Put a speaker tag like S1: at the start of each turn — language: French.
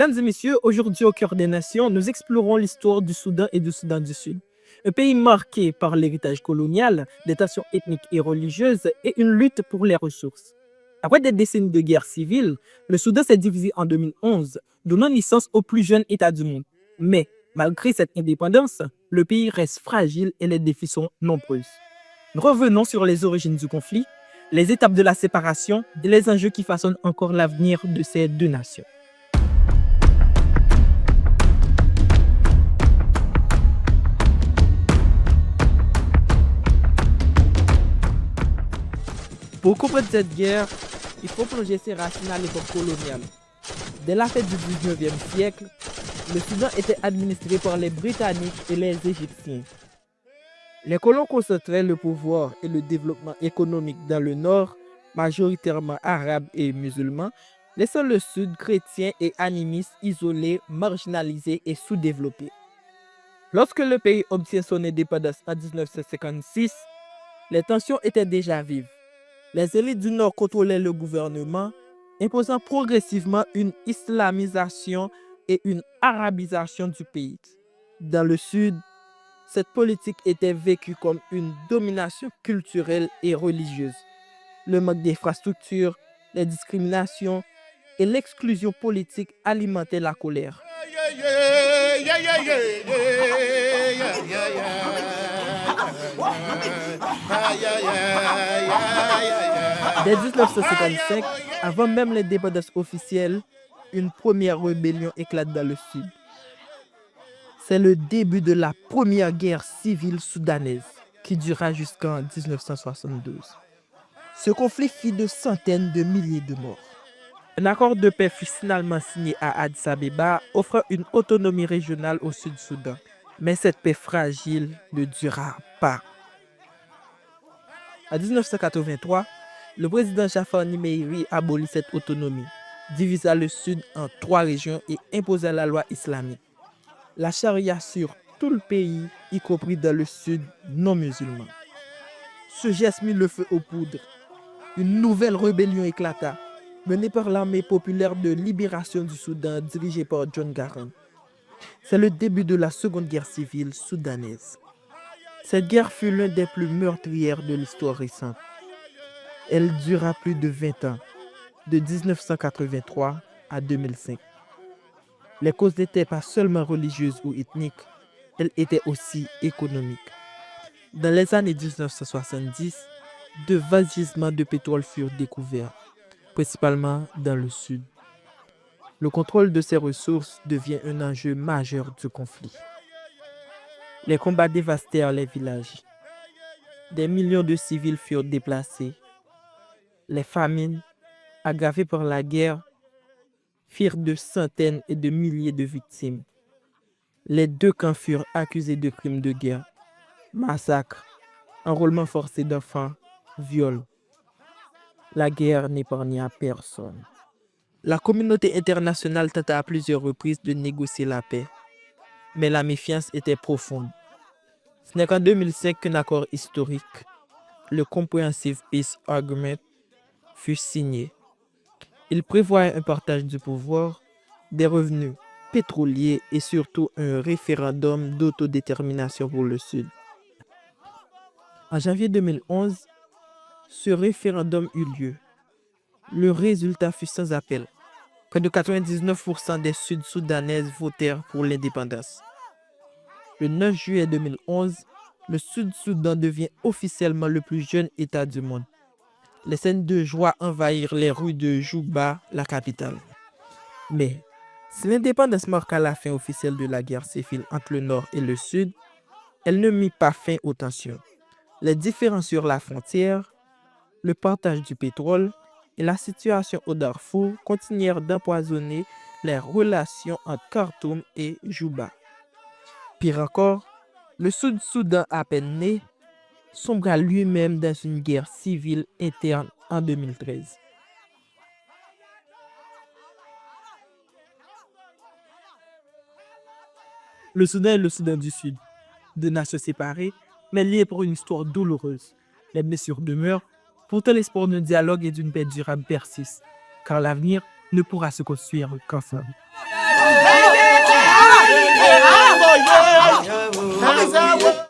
S1: Mesdames et messieurs, aujourd'hui au cœur des nations, nous explorons l'histoire du Soudan et du Soudan du Sud. Un pays marqué par l'héritage colonial, des tensions ethniques et religieuses et une lutte pour les ressources. Après des décennies de guerre civile, le Soudan s'est divisé en 2011, donnant naissance au plus jeune État du monde. Mais, malgré cette indépendance, le pays reste fragile et les défis sont nombreux. Revenons sur les origines du conflit, les étapes de la séparation et les enjeux qui façonnent encore l'avenir de ces deux nations. Pour comprendre cette guerre, il faut plonger ses racines à l'époque coloniale. Dès la fin du 19e siècle, le Soudan était administré par les Britanniques et les Égyptiens. Les colons concentraient le pouvoir et le développement économique dans le nord, majoritairement arabes et musulmans, laissant le sud chrétien et animiste isolé, marginalisé et sous-développé. Lorsque le pays obtient son indépendance en 1956, les tensions étaient déjà vives. Les élites du Nord contrôlaient le gouvernement, imposant progressivement une islamisation et une arabisation du pays. Dans le Sud, cette politique était vécue comme une domination culturelle et religieuse. Le manque d'infrastructures, les discriminations et l'exclusion politique alimentaient la colère. Dès 1955, avant même l'indépendance officielle, une première rébellion éclate dans le Sud. C'est le début de la première guerre civile soudanaise, qui dura jusqu'en 1972. Ce conflit fit de centaines de milliers de morts. Un accord de paix fut finalement signé à Addis Abeba, offrant une autonomie régionale au Sud-Soudan. Mais cette paix fragile ne dura pas. En 1983, le président Jafar Nimeiri abolit cette autonomie, divisa le Sud en 3 régions et imposa la loi islamique. La charia sur tout le pays, y compris dans le Sud non musulman. Ce geste mit le feu aux poudres. Une nouvelle rébellion éclata, menée par l'armée populaire de libération du Soudan dirigée par John Garang. C'est le début de la Seconde Guerre civile soudanaise. Cette guerre fut l'une des plus meurtrières de l'histoire récente. Elle dura plus de 20 ans, de 1983 à 2005. Les causes n'étaient pas seulement religieuses ou ethniques, elles étaient aussi économiques. Dans les années 1970, de vastes gisements de pétrole furent découverts, principalement dans le sud. Le contrôle de ces ressources devient un enjeu majeur du conflit. Les combats dévastèrent les villages. Des millions de civils furent déplacés. Les famines, aggravées par la guerre, firent de centaines et de milliers de victimes. Les deux camps furent accusés de crimes de guerre, massacres, enrôlement forcé d'enfants, viols. La guerre n'épargna personne. La communauté internationale tenta à plusieurs reprises de négocier la paix, mais la méfiance était profonde. Ce n'est qu'en 2005 qu'un accord historique, le Comprehensive Peace Agreement, fut signé. Il prévoyait un partage du pouvoir, des revenus pétroliers et surtout un référendum d'autodétermination pour le Sud. En janvier 2011, ce référendum eut lieu. Le résultat fut sans appel. Près de 99% des Sud-Soudanaises votèrent pour l'indépendance. Le 9 juillet 2011, le Sud-Soudan devient officiellement le plus jeune État du monde. Les scènes de joie envahirent les rues de Juba, la capitale. Mais, si l'indépendance marqua la fin officielle de la guerre civile entre le Nord et le Sud, elle ne mit pas fin aux tensions. Les différends sur la frontière, le partage du pétrole et la situation au Darfour continuèrent d'empoisonner les relations entre Khartoum et Juba. Pire encore, le Sud-Soudan à peine né sombra lui-même dans une guerre civile interne en 2013. Le Soudan et le Soudan du Sud, deux nations séparées, mais liées par une histoire douloureuse. Les blessures demeurent, pourtant l'espoir d'un dialogue et d'une paix durable persiste, car l'avenir ne pourra se construire qu'ensemble.
S2: Hey,